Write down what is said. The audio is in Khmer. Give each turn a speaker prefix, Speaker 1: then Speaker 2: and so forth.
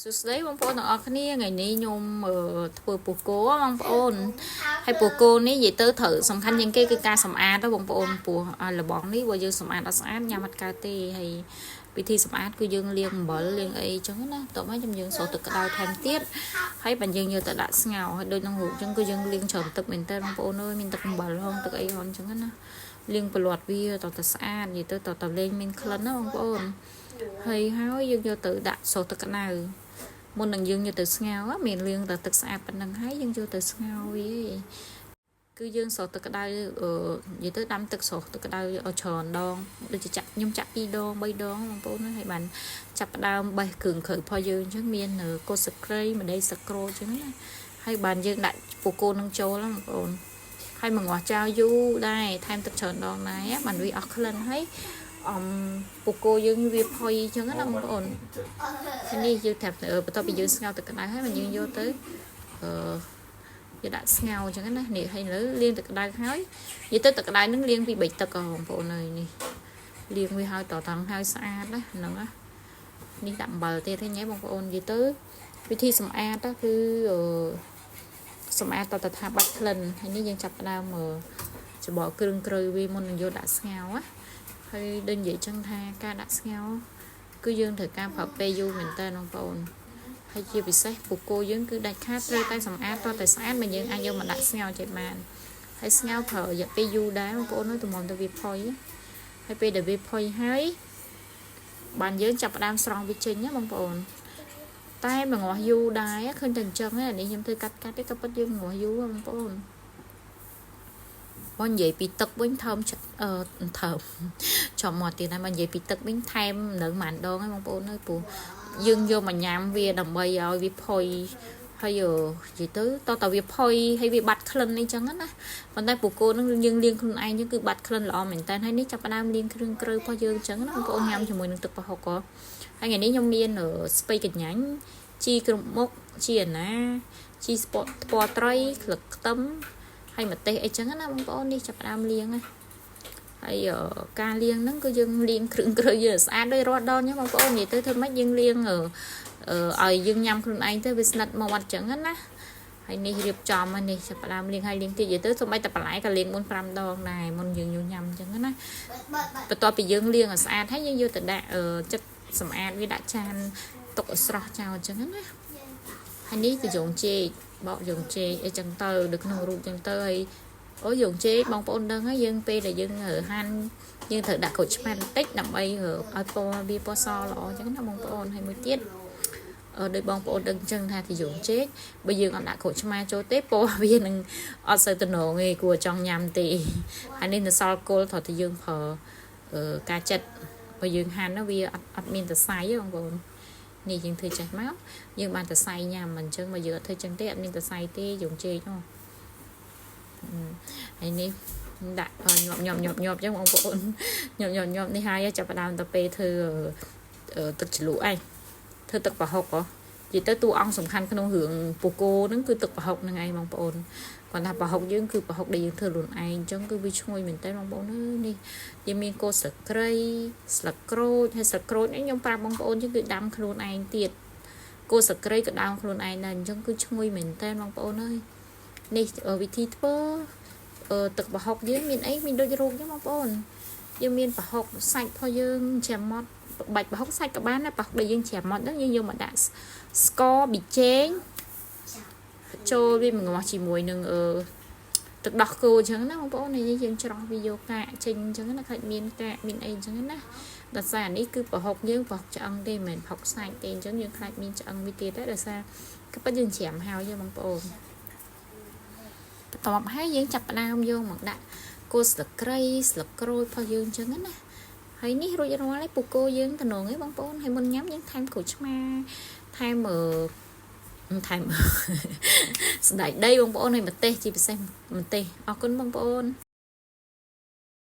Speaker 1: សួស្តីបងប្អូនទាំងអស់គ្នាថ្ងៃនេះខ្ញុំធ្វើពូកោបងប្អូនហើយពូកោនេះនិយាយទៅត្រូវសំខាន់ជាងគេគឺការសម្អាតទៅបងប្អូនពោះលបងនេះបើយើងសម្អាតអត់ស្អាតញ៉ាំអត់កើតទេហើយវិធីសម្អាតគឺយើងលាងអំបិលលាងអីចឹងណាតោះមកយើងស្រូបទឹកក្តៅថែមទៀតហើយបើយើងយកទៅដាក់ស្ងោរហើយដូចក្នុងរូបចឹងគឺយើងលាងច្រើនទឹកមែនតើបងប្អូនអើយមានទឹកអំបិលហងទឹកអីហងចឹងណាលាងប្រឡាត់វាតទៅស្អាតនិយាយទៅតលេងមានក្លិនណាបងប្អូនហើយយើងយកទៅដាក់ស្រូបទឹកក្តៅមុននឹងយើងយកទៅស្ងោរមានលាងតែទឹកស្អាតប៉ុណ្ណឹងហើយយើងយកទៅស្ងោរវាគឺយើងស្រូបទឹកក្តៅនិយាយទៅដាំទឹកស្រូបទឹកក្តៅច្រើនដងដូចជាខ្ញុំចាក់2ដង3ដងបងប្អូនហើយបានចាប់ផ្ដើមបេះគ្រឿងក្រៅរបស់យើងអញ្ចឹងមានកូនស្ក្រៃម្ទេសស្ក្រូអញ្ចឹងណាហើយបានយើងដាក់ពូកូននឹងចូលបងប្អូនហើយមកងាស់ចោលយូរដែរថែមទឹកច្រើនដងដែរបានវាអស់ក្លិនហើយពូកូយើងវាផុយអញ្ចឹងណាបងប្អូននេះយើងតែបន្ទាប់ពីយើងស្ងោរទឹកក្តៅហើយយើងយកទៅយកដាក់ស្ងោរអញ្ចឹងណានេះហើយឥឡូវលាងទឹកក្តៅហើយនិយាយទៅទឹកក្តៅនឹងលាងពី3ទឹកបងប្អូនអើយនេះលាងវាហើយតតង់ហើយស្អាតណាហ្នឹងណានេះដាក់អំបិលទៀតទេញ៉ែបងប្អូននិយាយទៅវិធីសម្អាតគឺសម្អាតតថាបាត់ក្លិនហើយនេះយើងចាប់ផ្ដើមច្បល់គ្រឿងក្រៅវាមុននឹងយកដាក់ស្ងោរណាហើយដូចនិយាយចឹងថាការដាក់ស្ងោរគឺយើងត្រូវការប្រើពេលយូរមែនតើបងប្អូនហើយជាពិសេសពូកូយើងគឺដាច់ខាតត្រូវតែសម្អាតតតែស្អាតមកយើងអាចយកមកដាក់ស្ងោរចេះបានហើយស្ងោរប្រើរយៈពេលយូរដែរបងប្អូនទៅមកទៅវាផុយហើយពេលដែលវាផុយហើយបានយើងចាប់ផ្ដើមស្រង់វាចេញណាបងប្អូនតែមកងាស់យូរដែរឃើញតែអញ្ចឹងនេះខ្ញុំធ្វើកាត់ទេក៏ពិតយើងងាស់យូរបងប្អូនបងនិយាយពីទឹកវិញថើមចំមកទៀតហើយមកនិយាយពីទឹកវិញថែមនៅប្រហែលដងហ្នឹងបងប្អូនអើយព្រោះយើងយកមកញ៉ាំវាដើម្បីឲ្យវាផុយហើយនិយាយទៅតវាផុយហើយវាបាត់ក្លិនអីចឹងណាប៉ុន្តែពូកូននឹងយើងលាងខ្លួនឯងចឹងគឺបាត់ក្លិនល្អមែនតើហើយនេះចាប់ផ្ដើមលាងគ្រឿងក្រៅរបស់យើងចឹងណាបងប្អូនញ៉ាំជាមួយនឹងទឹកប្រហុកក៏ហើយថ្ងៃនេះខ្ញុំមានស្ពៃកញ្ញាញ់ជីក្រុមមុខជីអាណាជីស្ពតពណ៌ត្រីស្លឹកខ្ទឹមហើយម្ទេសអីចឹងណាបងប្អូននេះចាប់ផ្ដើមលាងណាហើយការលាងហ្នឹងគឺយើងលាងគ្រឿងក្រៅយើងស្អាតដោយរាល់ដងហ្នឹងបងប្អូននិយាយទៅធ្វើម៉េចយើងលាងឲ្យយើងញ៉ាំខ្លួនឯងទៅវាស្និទ្ធមកអត់ចឹងណាហើយនេះរៀបចំហើយនេះចាប់ផ្ដើមលាងហើយលាងទៀតនិយាយទៅសូម្បីតែបន្លែក៏លាង4 5ដងដែរមុនយើងយកញ៉ាំចឹងណាបន្ទាប់ពីយើងលាងឲ្យស្អាតហើយយើងយកទៅដាក់ចិត្តសម្អាតវាដាក់ចានទុកឲ្យស្រស់ចោលចឹងណាហើយនេះគឺយ៉ងចេកបោកយ៉ងចេកអីចឹងទៅនៅក្នុងរូបចឹងទៅហើយអូយ៉ងចេកបងប្អូនដឹងហើយយើងពេលដែលយើងហាន់យើងត្រូវដាក់ក្រូចឆ្មាបន្តិចដើម្បីឲ្យពណ៌វាពណ៌សល្អចឹងណាបងប្អូនហើយមួយទៀតដោយបងប្អូនដឹងចឹងថាទីយ៉ងចេកបើយើងអត់ដាក់ក្រូចឆ្មាចូលទេពណ៌វានឹងអត់សូវតំណងទេគួរចង់ញ៉ាំទេហើយនេះនៅសល់គល់ត្រូវតែយើងប្រើការចិតបើយើងហាន់វាអត់មានសរសៃទេបងប្អូននេះយើងធ្វើចេះមកយើងបានសរសៃញ៉ាំមិនចឹងបើយើងអត់ធ្វើចឹងទេអត់មានសរសៃទេយ៉ងចេកហ្នឹងហើយនេះដាក់ញាប់ចឹងបងប្អូនញាប់នេះហើយចាប់ផ្ដើមទៅពេលធ្វើទឹកជ្រលក់ឯងធ្វើទឹកប្រហុកហ៎និយាយទៅតួអង្គសំខាន់ក្នុងរឿងពូកូហ្នឹងគឺទឹកប្រហុកហ្នឹងឯងបងប្អូនគាត់ថាប្រហុកយើងគឺប្រហុកដែលយើងធ្វើខ្លួនឯងអញ្ចឹងគឺវាឈ្ងុយមែនតើបងប្អូនអើយនេះយើងមានកូនស្លឹកគ្រៃស្លឹកក្រូចហើយស្លឹកក្រូចនេះខ្ញុំប្រាប់បងប្អូនចឹងគឺដាំខ្លួនឯងទៀតកូនស្លឹកគ្រៃក៏ដាំខ្លួនឯងដែរអញ្ចឹងគឺឈ្ងុយមែនតើបងប្អូនអើយនេះវិធីធ្វើទឹកប្រហុកយើងមានអីមានដូចរូបចឹងបងប្អូនយើងមានប្រហុកសាច់របស់យើងច្រាមម៉ត់បាច់ប្រហុកសាច់ក៏បានដែរប្រហុកដែលយើងច្រាមម៉ត់ហ្នឹងយើងយកមកដាក់ស្ករប៊ីចេងចូលវាមកងាស់ជាមួយនឹងទឹកដោះគោអញ្ចឹងណាបងប្អូននេះយើងច្រោះវាយកកាកចេញអញ្ចឹងណាខ្លាចមានកាកមានអីអញ្ចឹងណាដោយសារនេះគឺប្រហុកយើងប្រហុកឆ្អឹងទេមិនមែនប្រហុកសាច់ទេអញ្ចឹងយើងខ្លាចមានឆ្អឹងវាទៀតដែរដោយសារក៏ប៉ិតយើងច្រាមហើយបងប្អូនបន្ទាប់ហើយយើងចាប់ផ្ដើមយកមកដាក់គល់ស្លឹកគ្រៃស្លឹកក្រូចរបស់យើងអញ្ចឹងណាហើយនេះរួចរាល់ហើយពូកូយើងតំណងឯងបងប្អូនហើយមុនញ៉ាំយើងថែមក្រូចឆ្មាថែមស្ដាយដីបងប្អូនហើយម្ទេសជាពិសេសម្ទេសអរគុណបងប្អូន